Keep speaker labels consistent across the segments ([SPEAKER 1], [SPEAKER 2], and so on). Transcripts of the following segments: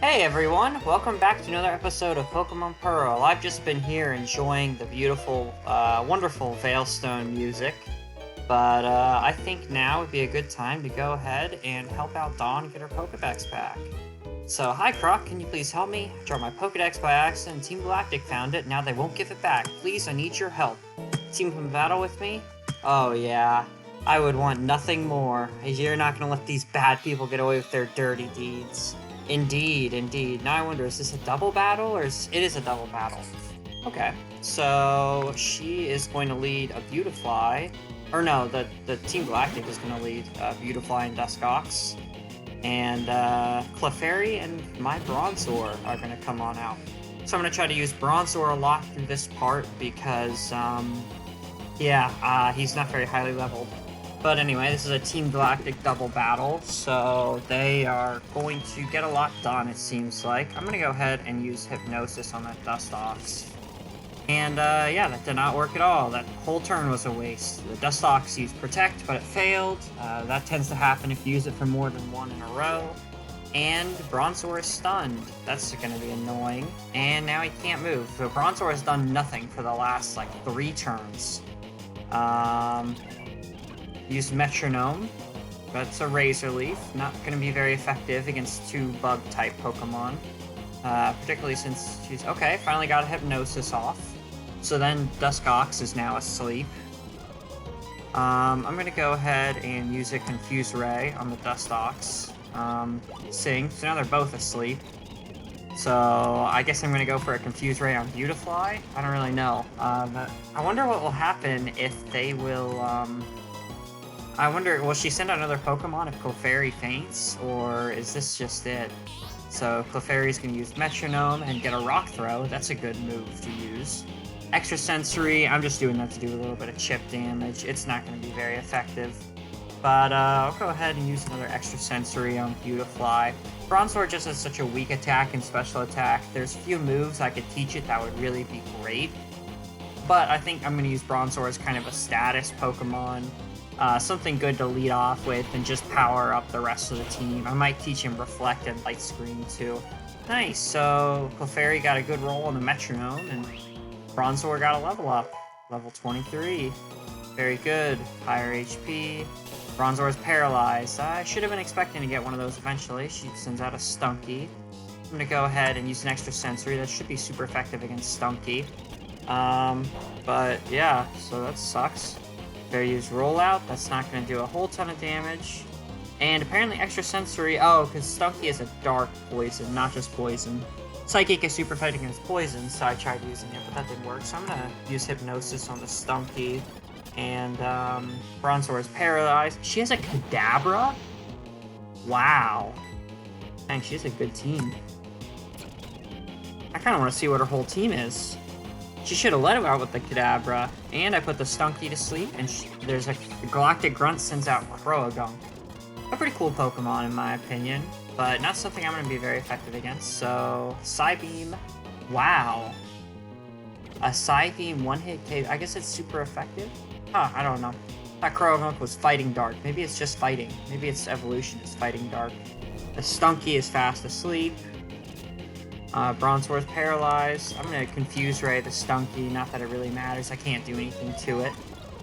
[SPEAKER 1] Hey everyone, welcome back to another episode of Pokémon Pearl. I've just been here enjoying the beautiful, wonderful Veilstone music, but I think now would be a good time to go ahead and help out Dawn get her Pokédex back. So, hi Croc, can you please help me? I dropped my Pokédex by accident, Team Galactic found it, now they won't give it back. Please, I need your help. Team from battle with me? Oh yeah, I would want nothing more. You're not gonna let these bad people get away with their dirty deeds. Indeed, indeed. Now I wonder, is this a double battle, or it is a double battle? Okay, so she is going to lead a Beautifly, or no, the Team Galactic is going to lead Beautifly and Duskox, and Clefairy and my Bronzor are going to come on out. So I'm going to try to use Bronzor a lot through this part because, he's not very highly leveled. But anyway, this is a Team Galactic double battle, so they are going to get a lot done, it seems like. I'm going to go ahead and use Hypnosis on that Dustox. And, that did not work at all. That whole turn was a waste. The Dustox used Protect, but it failed. That tends to happen if you use it for more than one in a row. And Bronzor is stunned. That's going to be annoying. And now he can't move. So Bronzor has done nothing for the last, 3 turns. Use Metronome. That's a Razor Leaf. Not going to be very effective against 2 Bug-type Pokemon. Particularly since she's... Okay, finally got a Hypnosis off. So then Duskox is now asleep. I'm going to go ahead and use a Confuse Ray on the Dustox. Sing. So now they're both asleep. So I guess I'm going to go for a Confuse Ray on Beautifly. I don't really know. But I wonder what will happen if they will... I wonder, will she send out another Pokemon if Clefairy faints, or is this just it? So Clefairy's going to use Metronome and get a Rock Throw. That's a good move to use. Extrasensory, I'm just doing that to do a little bit of chip damage. It's not going to be very effective. But I'll go ahead and use another Extrasensory on Beautifly. Bronzor just has such a weak attack and special attack. There's a few moves I could teach it that would really be great. But I think I'm going to use Bronzor as kind of a status Pokemon. Something good to lead off with and just power up the rest of the team. I might teach him Reflect and Light Screen too. Nice, so Clefairy got a good roll on the Metronome, and Bronzor got a level up. Level 23. Very good. Higher HP. Bronzor is paralyzed. I should have been expecting to get one of those eventually. She sends out a Stunky. I'm going to go ahead and use an Extra Sensory. That should be super effective against Stunky. But yeah, so that sucks. They use Rollout, that's not going to do a whole ton of damage. And apparently Extrasensory, because Stunky is a dark poison, not just poison. Psychic is super effective against poison, so I tried using it, but that didn't work. So I'm going to use Hypnosis on the Stunky. And Bronzor is paralyzed. She has a Kadabra? Wow. Dang, she has a good team. I kind of want to see what her whole team is. She should have let him out with the Kadabra, and I put the Stunky to sleep, and there's a Galactic Grunt sends out Croagunk. A pretty cool Pokemon in my opinion, but not something I'm going to be very effective against, so Psybeam, wow. A Psybeam one-hit KO, I guess it's super effective? Huh, I don't know. That Croagunk was Fighting Dark, maybe it's just fighting, maybe its evolution is Fighting Dark. The Stunky is fast asleep. Bronzor is paralyzed. I'm going to Confuse Ray the Stunky, not that it really matters, I can't do anything to it.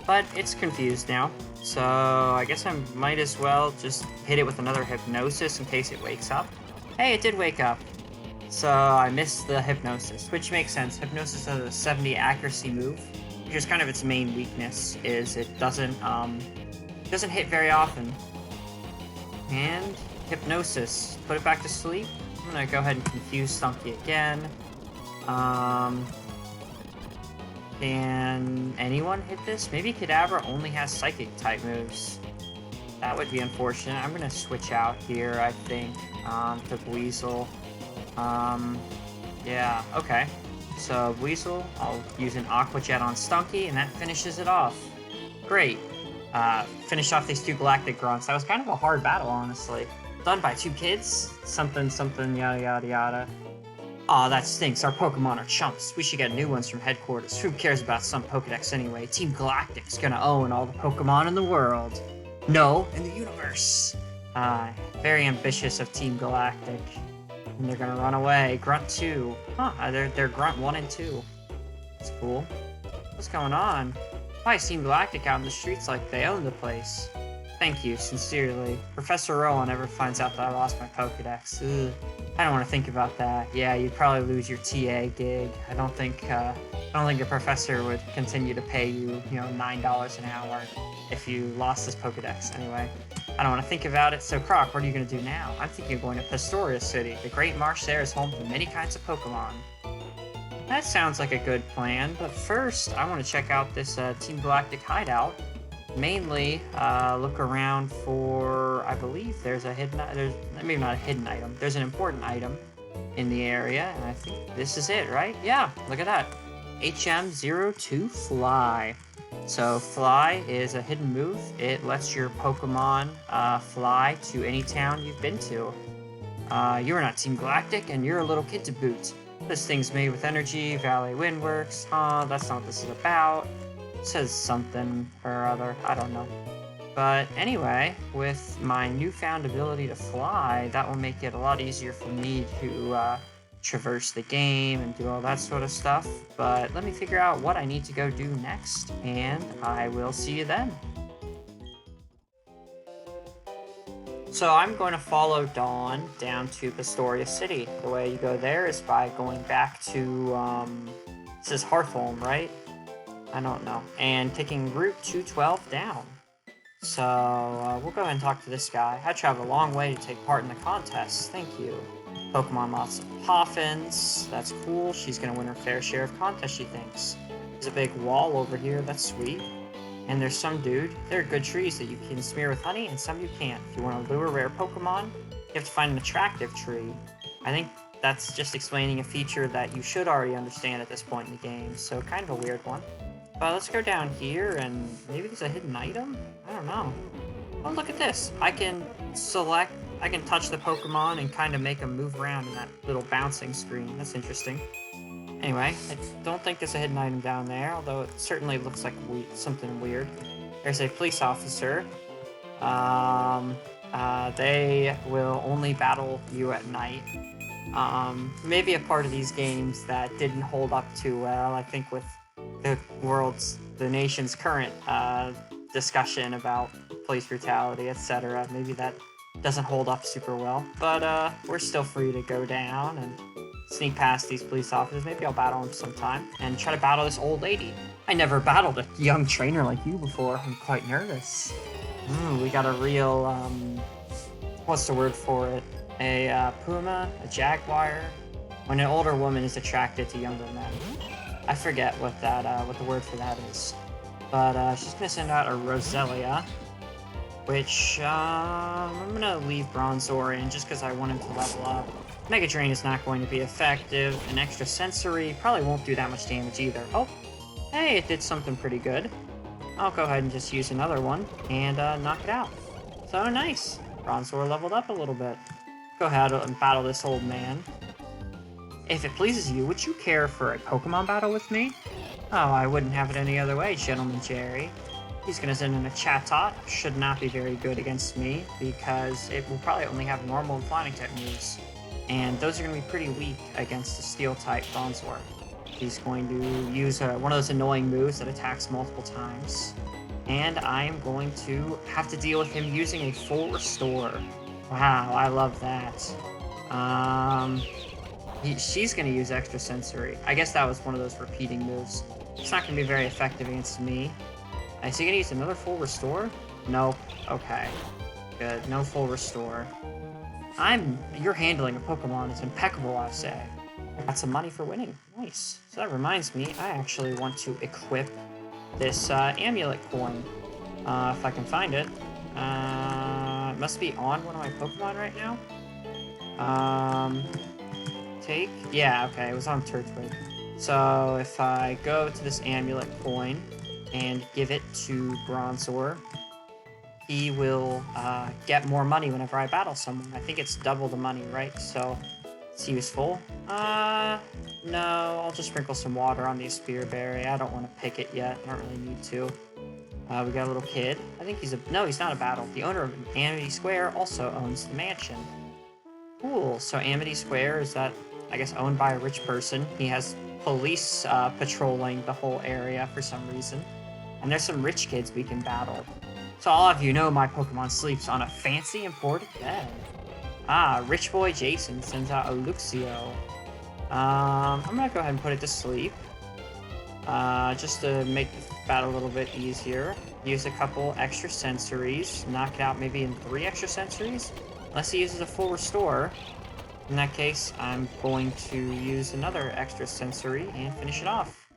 [SPEAKER 1] But it's confused now, so I guess I might as well just hit it with another Hypnosis in case it wakes up. Hey, it did wake up. So I missed the Hypnosis, which makes sense. Hypnosis is a 70 accuracy move, which is kind of its main weakness, is it doesn't hit very often. And Hypnosis, put it back to sleep. I'm gonna go ahead and confuse Stunky again. Can anyone hit this? Maybe Kadabra only has Psychic type moves. That would be unfortunate. I'm gonna switch out here, I think, to Weasel. Yeah, okay. So Weasel, I'll use an Aqua Jet on Stunky, and that finishes it off. Great. Finished off these 2 Galactic Grunts. That was kind of a hard battle, honestly. Done by 2 kids? Something, yada yada yada. Aw, that stinks. Our Pokemon are chumps. We should get new ones from headquarters. Who cares about some Pokédex anyway? Team Galactic's gonna own all the Pokemon in the world. No, in the universe. Very ambitious of Team Galactic. And they're gonna run away. Grunt 2. Huh, they're Grunt 1 and 2. That's cool. What's going on? Why seem Galactic out in the streets like they own the place? Thank you, sincerely. Professor Rowan never finds out that I lost my Pokédex. Ugh. I don't want to think about that. Yeah, you'd probably lose your TA gig. I don't think a professor would continue to pay you, $9 an hour if you lost this Pokédex. Anyway, I don't want to think about it. So, Croc, what are you going to do now? I'm thinking of going to Pastoria City. The Great Marsh there is home to many kinds of Pokemon. That sounds like a good plan, but first, I want to check out this Team Galactic hideout. Mainly, look around for, I believe there's a maybe not a hidden item, there's an important item in the area, and I think this is it, right? Yeah, look at that. HM02 Fly. So, Fly is a hidden move. It lets your Pokemon fly to any town you've been to. You're not Team Galactic, and you're a little kid to boot. This thing's made with energy, Valley Windworks. That's not what this is about. It says something or other, I don't know. But anyway, with my newfound ability to fly, that will make it a lot easier for me to traverse the game and do all that sort of stuff. But let me figure out what I need to go do next, and I will see you then. So I'm going to follow Dawn down to Pastoria City. The way you go there is by going back to, this is Hearthholm, right? I don't know. And taking Route 212 down. So, we'll go ahead and talk to this guy. I traveled a long way to take part in the contest. Thank you. Pokemon lots of Poffins. That's cool. She's gonna win her fair share of contests, she thinks. There's a big wall over here. That's sweet. And there's some dude. There are good trees that you can smear with honey, and some you can't. If you want to lure rare Pokemon, you have to find an attractive tree. I think that's just explaining a feature that you should already understand at this point in the game, so kind of a weird one. But let's go down here, and maybe there's a hidden item? I don't know. Oh, look at this. I can touch the Pokemon and kind of make them move around in that little bouncing screen. That's interesting. Anyway, I don't think there's a hidden item down there, although it certainly looks like something weird. There's a police officer. They will only battle you at night. Maybe a part of these games that didn't hold up too well. I think with the nation's current discussion about police brutality, etc. Maybe that doesn't hold up super well. But we're still free to go down and sneak past these police officers. Maybe I'll battle them sometime and try to battle this old lady. I never battled a young trainer like you before. I'm quite nervous. We got a real, what's the word for it? A puma, a jaguar. When an older woman is attracted to younger men. I forget what the word for that is. But she's gonna send out a Roselia, which I'm gonna leave Bronzor in just because I want him to level up. Mega Drain is not going to be effective. An extra sensory probably won't do that much damage either. Oh, hey, it did something pretty good. I'll go ahead and just use another one and knock it out. So nice. Bronzor leveled up a little bit. Go ahead and battle this old man. If it pleases you, would you care for a Pokemon battle with me? Oh, I wouldn't have it any other way, Gentleman Jerry. He's gonna send in a Chatot. Should not be very good against me because it will probably only have normal and flying type moves. And those are going to be pretty weak against the Steel-type Bronzor. He's going to use one of those annoying moves that attacks multiple times. And I am going to have to deal with him using a full restore. Wow, I love that. She's going to use extra sensory. I guess that was one of those repeating moves. It's not going to be very effective against me. Is he going to use another full restore? Nope. Okay. Good. No full restore. Your handling of Pokemon is impeccable, I say. I got some money for winning. Nice. So that reminds me, I actually want to equip this amulet coin. If I can find it. It must be on one of my Pokemon right now. Take? Yeah, okay, it was on Turtwig. So if I go to this amulet coin and give it to Bronzor, he will get more money whenever I battle someone. I think it's double the money, right? So it's useful. No, I'll just sprinkle some water on the Spearberry. I don't want to pick it yet. I don't really need to. We got a little kid. I think no, he's not a battle. The owner of Amity Square also owns the mansion. Cool. So Amity Square is that, I guess, owned by a rich person. He has police patrolling the whole area for some reason. And there's some rich kids we can battle. So all of you know my Pokemon sleeps on a fancy imported bed. Ah, Rich Boy Jason sends out a Luxio. I'm gonna go ahead and put it to sleep. Just to make the battle a little bit easier. Use a couple extra sensories. Knock it out maybe in 3 extra sensories. Unless he uses a full restore. In that case, I'm going to use another extra sensory and finish it off.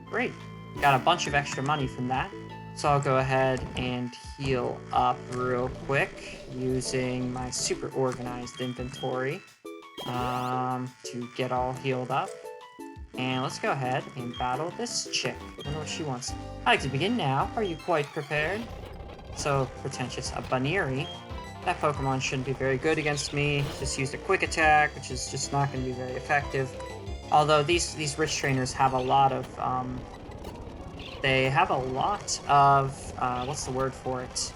[SPEAKER 1] Great. Got a bunch of extra money from that. So I'll go ahead and heal up real quick using my super organized inventory to get all healed up. And let's go ahead and battle this chick. I wonder what she wants. I'd like to begin now. Are you quite prepared? So pretentious. A Baneri. That Pokemon shouldn't be very good against me. Just used a quick attack, which is just not going to be very effective. Although these rich trainers have a lot of what's the word for it?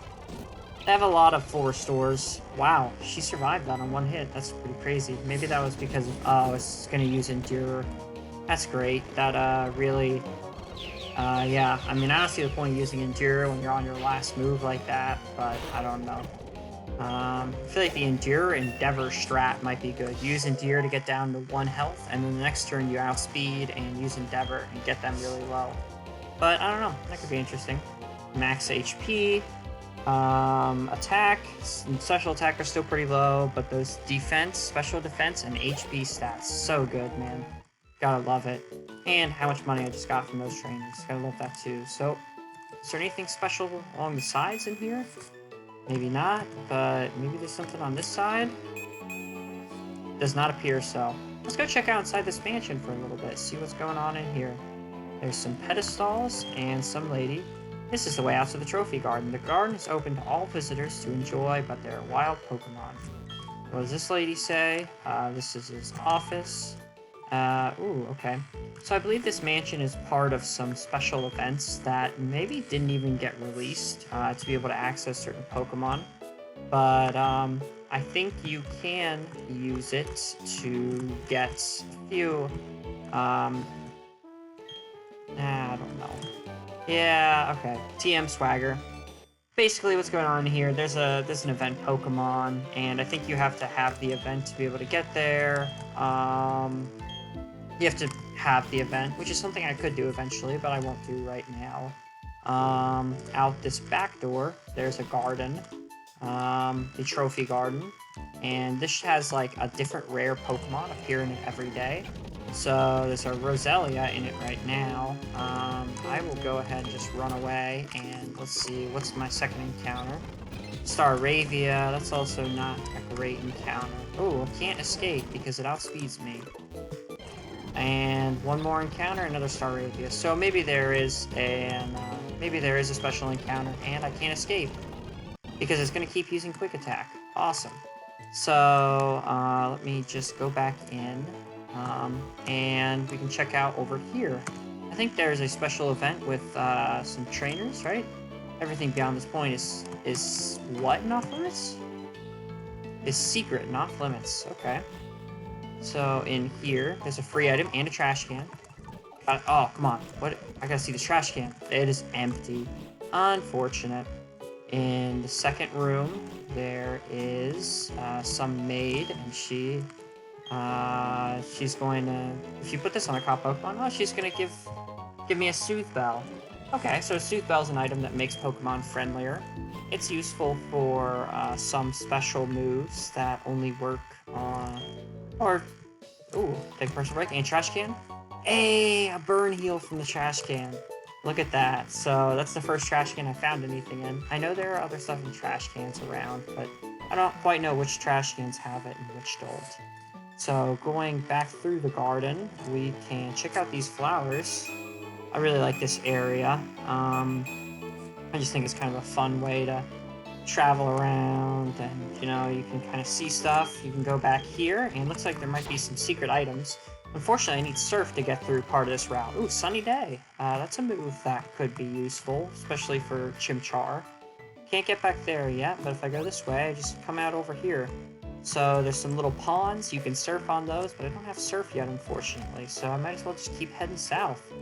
[SPEAKER 1] They have a lot of full restores. Wow, she survived that on one hit. That's pretty crazy. Maybe that was because of, it's gonna use Endure. That's great. That, really, yeah. I mean, I don't see the point of using Endure when you're on your last move like that, but I don't know. I feel like the Endure Endeavor strat might be good. Use Endure to get down to 1 health, and then the next turn you outspeed and use Endeavor and get them really low. But I don't know, that could be interesting. Max HP, attack, and special attack are still pretty low, but those defense, special defense, and HP stats, so good, man. Gotta love it. And how much money I just got from those trainers, gotta love that too. So, is there anything special along the sides in here? Maybe not, but maybe there's something on this side? Does not appear so. Let's go check out inside this mansion for a little bit, see what's going on in here. There's some pedestals and some lady. This is the way out to the trophy garden. The garden is open to all visitors to enjoy, but there are wild Pokemon. What does this lady say? This is his office. Ooh, okay. So I believe this mansion is part of some special events that maybe didn't even get released to be able to access certain Pokemon. But I think you can use it to get a few I don't know. Yeah, okay. TM Swagger. Basically what's going on here, there's an event Pokemon, and I think you have to have the event to be able to get there. You have to have the event, which is something I could do eventually, but I won't do right now. Out this back door, there's a garden. The trophy garden. And this has like a different rare Pokemon appear in it every day. So there's a Roselia in it right now. I will go ahead and just run away, and let's see, what's my second encounter? Staravia, that's also not a great encounter. Oh, I can't escape because it outspeeds me. And one more encounter, another Staravia. So maybe there is a special encounter, and I can't escape because it's going to keep using Quick Attack. Awesome. So let me just go back in. And we can check out over here. I think there's a special event with some trainers, right? Everything beyond this point is what in off limits? Is secret and off limits. Okay. So in here, there's a free item and a trash can. Oh, come on. What? I gotta see the trash can. It is empty. Unfortunate. In the second room, there is some maid, and she's going to, if you put this on a cop Pokemon, oh, she's going to give me a Soothe Bell. Okay, so Soothe Bell is an item that makes Pokemon friendlier. It's useful for some special moves that only work on, take a personal break, and trash can. Hey, a burn heal from the trash can. Look at that. So that's the first trash can I found anything in. I know there are other stuff in trash cans around, but I don't quite know which trash cans have it and which don't. So going back through the garden, we can check out these flowers. I really like this area. I just think it's kind of a fun way to travel around, and you know, you can kind of see stuff. You can go back here, and it looks like there might be some secret items. Unfortunately, I need Surf to get through part of this route. Ooh, Sunny Day. That's a move that could be useful, especially for Chimchar. Can't get back there yet, but if I go this way, I just come out over here. So there's some little ponds. You can surf on those, but I don't have surf yet, unfortunately. So I might as well just keep heading south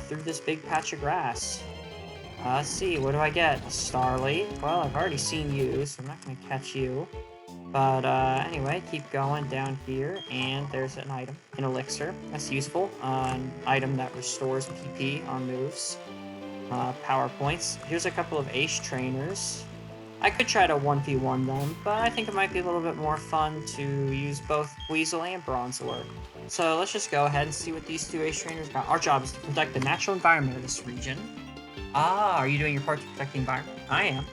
[SPEAKER 1] through this big patch of grass. Let's see, what do I get? A Starly. Well, I've already seen you, so I'm not going to catch you. But anyway, keep going down here, and there's an item, an elixir. That's useful. An item that restores PP on moves. Power points. Here's a couple of Ace trainers. I could try to 1v1 them, but I think it might be a little bit more fun to use both Weasel and Bronzor. So let's just go ahead and see what these two Ace trainers got. Our job is to protect the natural environment of this region. Ah, are you doing your part to protect the environment? I am.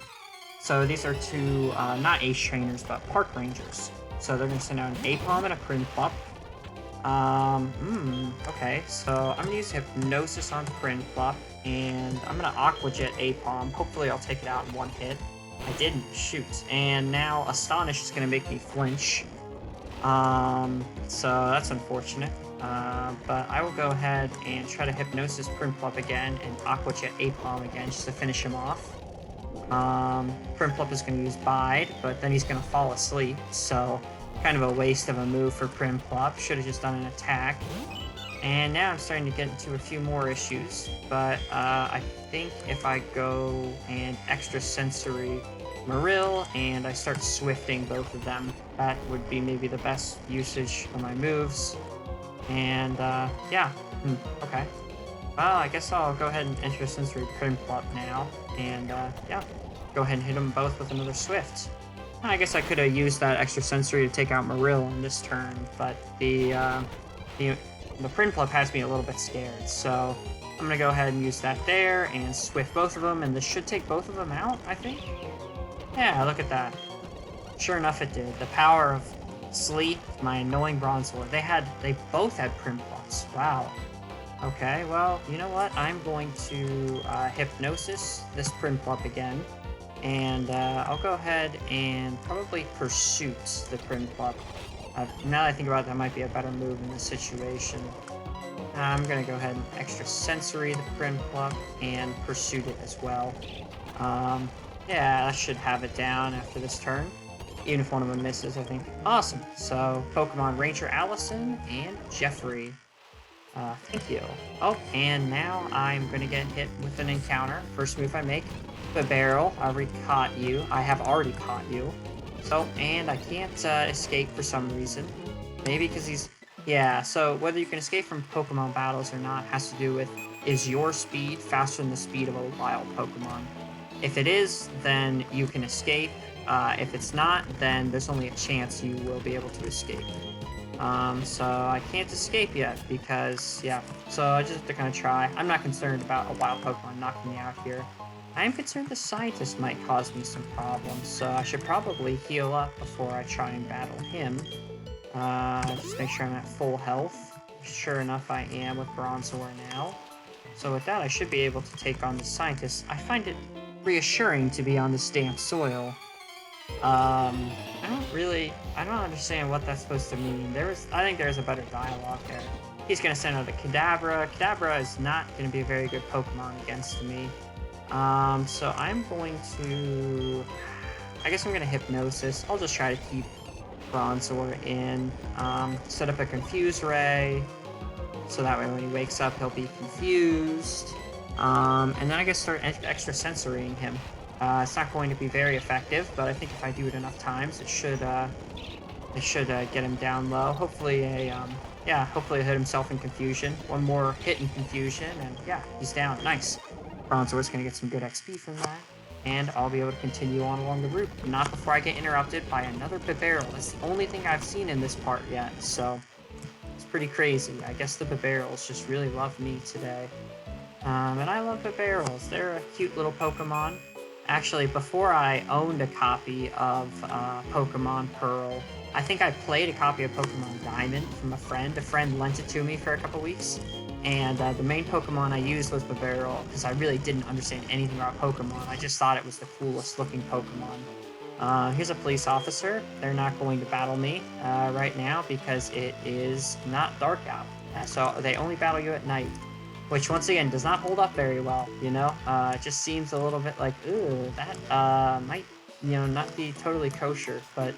[SPEAKER 1] So these are two, not Ace trainers, but Park Rangers. So they're going to send out an Apom and a Prinplup. Okay, so I'm going to use Hypnosis on Prinplup, and I'm going to Aqua Jet Apom. Hopefully I'll take it out in one hit. I didn't, shoot. And now Astonish is going to make me flinch. So that's unfortunate. But I will go ahead and try to Hypnosis Prinplup again and Aqua Jet Apom again just to finish him off. Prinplup is going to use Bide, but then he's going to fall asleep, so kind of a waste of a move for Prinplup. Should have just done an attack. And now I'm starting to get into a few more issues, but I think if I go and Extra Sensory Marill and I start swifting both of them, that would be maybe the best usage of my moves. And yeah, okay. Well, I guess I'll go ahead and Extra Sensory Prinplup now, and yeah, go ahead and hit them both with another Swift. I guess I could have used that Extra Sensory to take out Marill in this turn, but the Prinplup has me a little bit scared, so I'm going to go ahead and use that there and Swift both of them, and this should take both of them out, I think? Yeah, look at that. Sure enough it did. The power of Sleep, my annoying Bronzor, they both had Prinplups. Wow. Okay, well, you know what? I'm going to Hypnosis this Prinplup again, and I'll go ahead and probably Pursuit the Prinplup. Now that I think about it, that might be a better move in this situation. I'm going to go ahead and Extra Sensory the Prinplup and Pursuit it as well. Yeah, I should have it down after this turn. Even if one of them misses, I think. Awesome. So, Pokemon Ranger Allison and Jeffrey. Thank you. Oh, and now I'm going to get hit with an encounter. First move I make, the barrel. I already caught you. I have already caught you. So, and I can't escape for some reason. Maybe because he's... Yeah, so whether you can escape from Pokemon battles or not has to do with, is your speed faster than the speed of a wild Pokemon? If it is, then you can escape. If it's not, then there's only a chance you will be able to escape. So I can't escape yet because, yeah, so I just have to kind of try. I'm not concerned about a wild Pokemon knocking me out here. I am concerned the Scientist might cause me some problems, so I should probably heal up before I try and battle him. Just make sure I'm at full health. Sure enough, I am with Bronzor now. So with that, I should be able to take on the Scientist. I find it reassuring to be on this damp soil. I don't understand what that's supposed to mean. I think there's a better dialogue there. He's gonna send out a Kadabra. Kadabra is not gonna be a very good Pokemon against me. So I'm going to... I guess I'm gonna Hypnosis. I'll just try to keep Bronzor in. Set up a Confuse Ray, so that way when he wakes up, he'll be confused. And then I guess start Extra Sensorying him. It's not going to be very effective, but I think if I do it enough times, it should get him down low. Hopefully hopefully he'll hit himself in Confusion. One more hit in Confusion, and yeah, he's down. Nice. Bronzor's going to get some good XP from that, and I'll be able to continue on along the route. Not before I get interrupted by another Bibarel. That's the only thing I've seen in this part yet, so it's pretty crazy. I guess the Bibarels just really love me today. And I love Bibarels. They're a cute little Pokemon. Actually, before I owned a copy of Pokémon Pearl, I think I played a copy of Pokémon Diamond from a friend. A friend lent it to me for a couple weeks, and the main Pokemon I used was Bibarel, because I really didn't understand anything about Pokemon. I just thought it was the coolest looking Pokemon. Here's a police officer. They're not going to battle me right now because it is not dark out. So they only battle you at night. Which, once again, does not hold up very well, you know? It just seems a little bit like, ooh, that might, not be totally kosher. But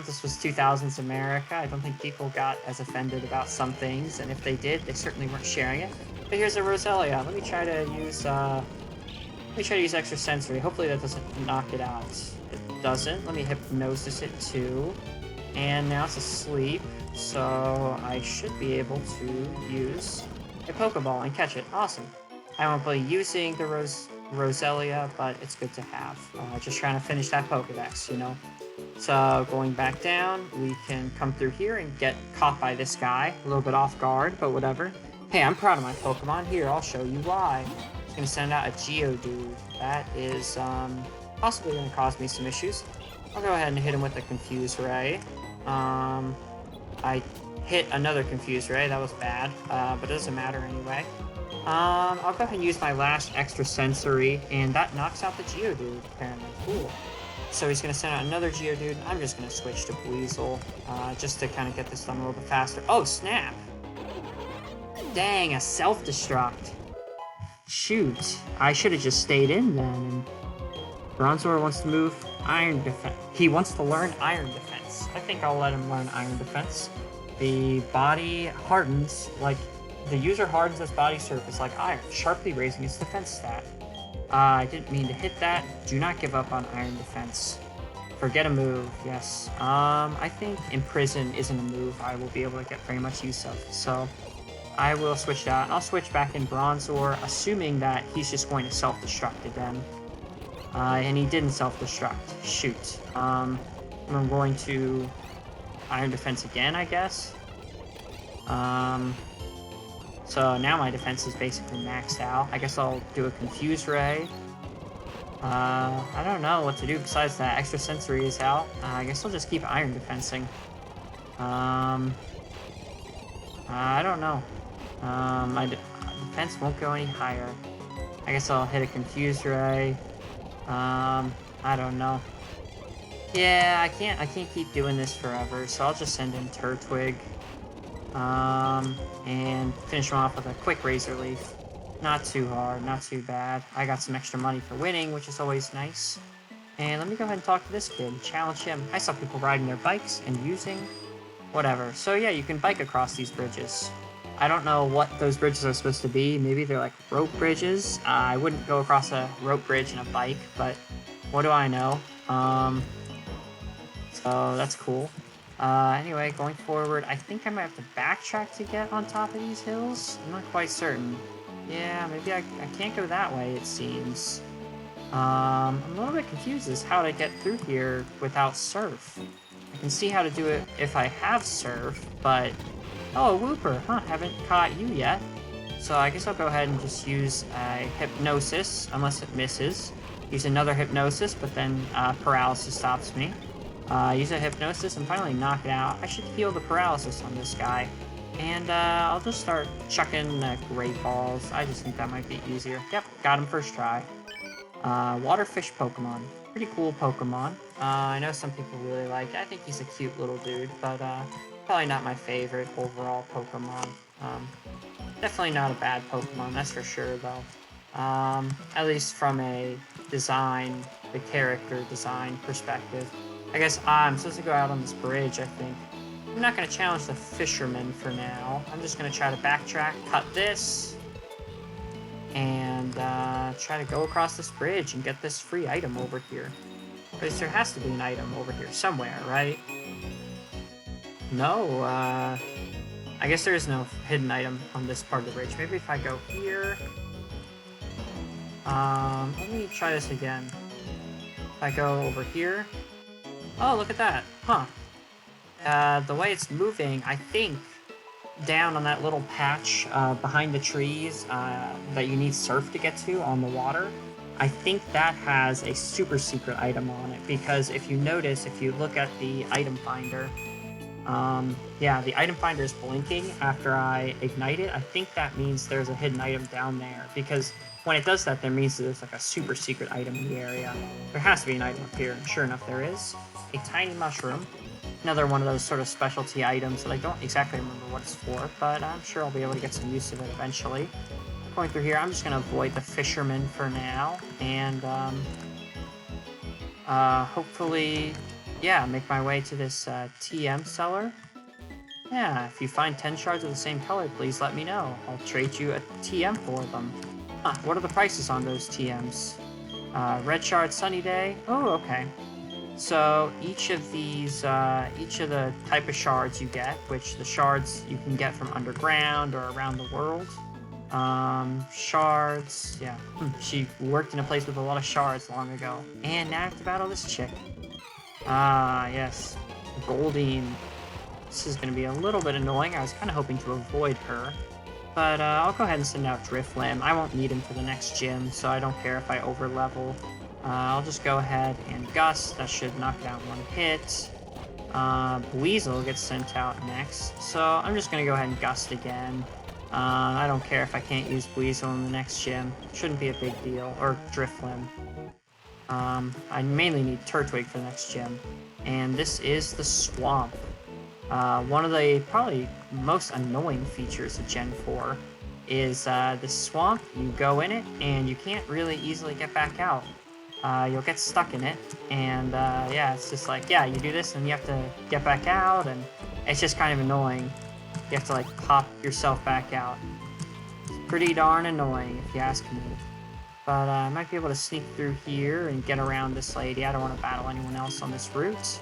[SPEAKER 1] This was 2000s America. I don't think people got as offended about some things, and if they did, they certainly weren't sharing it. But here's a Roselia. Let me try to use extra sensory. Hopefully that doesn't knock it out. It doesn't. Let me hypnosis it too. And now it's asleep, so I should be able to use a Pokeball and catch it. Awesome. I won't be using the Roselia, but it's good to have. Just trying to finish that Pokédex, you know? So going back down, we can come through here and get caught by this guy. A little bit off guard, but whatever. Hey, I'm proud of my Pokemon. Here, I'll show you why. It's going to send out a Geodude. That is possibly going to cause me some issues. I'll go ahead and hit him with a Confuse Ray. I hit another Confuse Ray. That was bad, but it doesn't matter anyway. I'll go ahead and use my last extra sensory, and that knocks out the Geodude, apparently. Cool. So he's going to send out another Geodude. I'm just going to switch to Weasel, just to kind of get this done a little bit faster. Oh, snap! Dang, a self-destruct. Shoot. I should have just stayed in then. And Bronzor wants to move Iron Defense. He wants to learn Iron Defense. I think I'll let him learn Iron Defense. The body hardens, like, the user hardens its body surface like iron, sharply raising its defense stat. I didn't mean to hit that. Do not give up on Iron Defense. Forget a move, yes. I think Imprison isn't a move I will be able to get very much use of, so I will switch that. I'll switch back in Bronzor, assuming that he's just going to self-destruct again. And he didn't self-destruct. Shoot. I'm going to Iron Defense again, I guess. So now my defense is basically maxed out. I guess I'll do a Confuse Ray. I don't know what to do besides that. Extra Sensory is out. I guess I'll just keep Iron Defensing. I don't know. My defense won't go any higher. I guess I'll hit a Confuse Ray. I don't know. Yeah, I can't keep doing this forever, so I'll just send in Turtwig. And finish him off with a quick Razor Leaf. Not too hard, not too bad. I got some extra money for winning, which is always nice. And let me go ahead and talk to this kid, challenge him. I saw people riding their bikes and using whatever. So yeah, you can bike across these bridges. I don't know what those bridges are supposed to be. Maybe they're like rope bridges. I wouldn't go across a rope bridge in a bike, but what do I know? So that's cool. Anyway, going forward, I think I might have to backtrack to get on top of these hills. I'm not quite certain. Yeah, maybe I can't go that way, it seems. I'm a little bit confused as how to get through here without Surf. I can see how to do it if I have Surf, but... Oh, a Wooper! Huh, haven't caught you yet. So I guess I'll go ahead and just use a Hypnosis, unless it misses. Use another Hypnosis, but then Paralysis stops me. Use a Hypnosis and finally knock it out. I should heal the Paralysis on this guy. And I'll just start chucking Great Balls. I just think that might be easier. Yep, got him first try. Waterfish Pokemon. Pretty cool Pokemon. I know some people really like it. I think he's a cute little dude, but probably not my favorite overall Pokemon. Definitely not a bad Pokemon, that's for sure, though. At least from a design, the character design perspective. I guess I'm supposed to go out on this bridge, I think. I'm not going to challenge the fisherman for now. I'm just going to try to backtrack, cut this, and try to go across this bridge and get this free item over here. Because there has to be an item over here somewhere, right? No, I guess there is no hidden item on this part of the bridge. Maybe if I go here... let me try this again. If I go over here... Oh, look at that. Huh. The way it's moving, I think, down on that little patch behind the trees that you need Surf to get to on the water, I think that has a super secret item on it. Because if you notice, if you look at the item finder, yeah, the item finder is blinking after I ignite it. I think that means there's a hidden item down there. Because when it does that, that means there's like a super secret item in the area. There has to be an item up here, and sure enough there is. A tiny mushroom. Another one of those sort of specialty items that I don't exactly remember what it's for, but I'm sure I'll be able to get some use of it eventually. Going through here, I'm just going to avoid the fisherman for now, and hopefully yeah, make my way to this TM seller. Yeah, if you find 10 shards of the same color, please let me know. I'll trade you a TM for them. Huh, what are the prices on those TMs? Red shard, sunny day. Oh, okay. So each of these, each of the type of shards you get, which the shards you can get from underground or around the world. Shards, yeah. She worked in a place with a lot of shards long ago. And now I have to battle this chick. Ah, yes. Goldine. This is going to be a little bit annoying. I was kind of hoping to avoid her. But I'll go ahead and send out Driflim. I won't need him for the next gym, so I don't care if I overlevel. I'll just go ahead and Gust. That should knock it out one hit. Weasel gets sent out next, so I'm just going to go ahead and Gust again. I don't care if I can't use Weasel in the next gym. Shouldn't be a big deal. Or Driflim. I mainly need Turtwig for the next gym. And this is the Swamp. One of the probably most annoying features of Gen 4 is the swamp. You go in it and you can't really easily get back out. You'll get stuck in it, and yeah, it's just like, yeah, you do this and you have to get back out, and it's just kind of annoying. You have to like pop yourself back out. It's pretty darn annoying if you ask me. But I might be able to sneak through here and get around this lady. I don't want to battle anyone else on this route.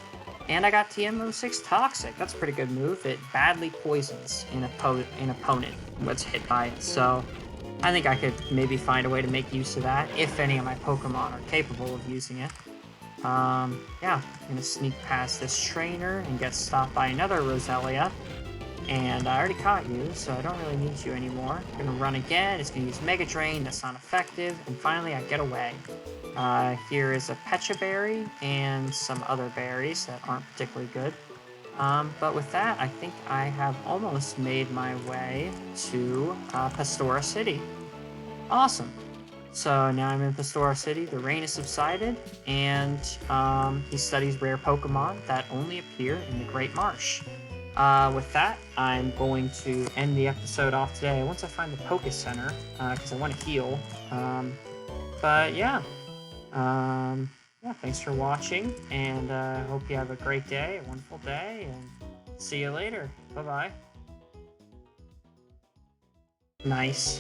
[SPEAKER 1] And I got TM06 Toxic. That's a pretty good move. It badly poisons an opponent what's hit by it. So I think I could maybe find a way to make use of that if any of my Pokemon are capable of using it. Yeah, I'm going to sneak past this trainer and get stopped by another Roselia. And I already caught you, so I don't really need you anymore. I'm going to run again. It's going to use Mega Drain. That's not effective. And finally, I get away. Here is a Pecha Berry and some other berries that aren't particularly good. But with that, I think I have almost made my way to Pastoria City. Awesome. So now I'm in Pastoria City. The rain has subsided, and he studies rare Pokemon that only appear in the Great Marsh. With that, I'm going to end the episode off today once I find the Poké Center, because I want to heal. But yeah. Yeah, thanks for watching, and hope you have a great day, a wonderful day, and see you later. Bye-bye. Nice.